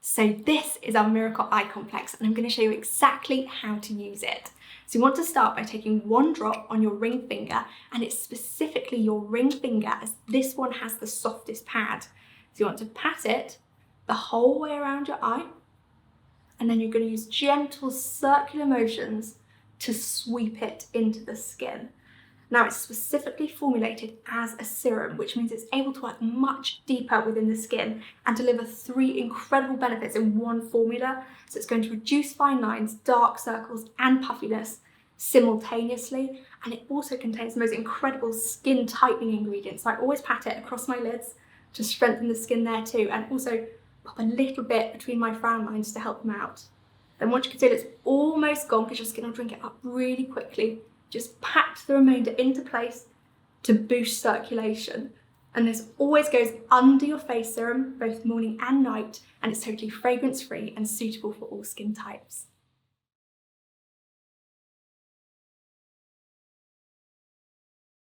So this is our Miracle Eye Complex, and I'm going to show you exactly how to use it. So you want to start by taking one drop on your ring finger, and it's specifically your ring finger as this one has the softest pad. So you want to pat it the whole way around your eye, and then you're going to use gentle circular motions to sweep it into the skin. Now it's specifically formulated as a serum, which means it's able to work much deeper within the skin and deliver 3 incredible benefits in one formula. So it's going to reduce fine lines, dark circles and puffiness simultaneously, and it also contains the most incredible skin tightening ingredients. So I always pat it across my lids to strengthen the skin there too, and also pop a little bit between my frown lines to help them out. Then once you can feel it's almost gone, because your skin will drink it up really quickly, just pat the remainder into place to boost circulation. And this always goes under your face serum, both morning and night, and it's totally fragrance free and suitable for all skin types.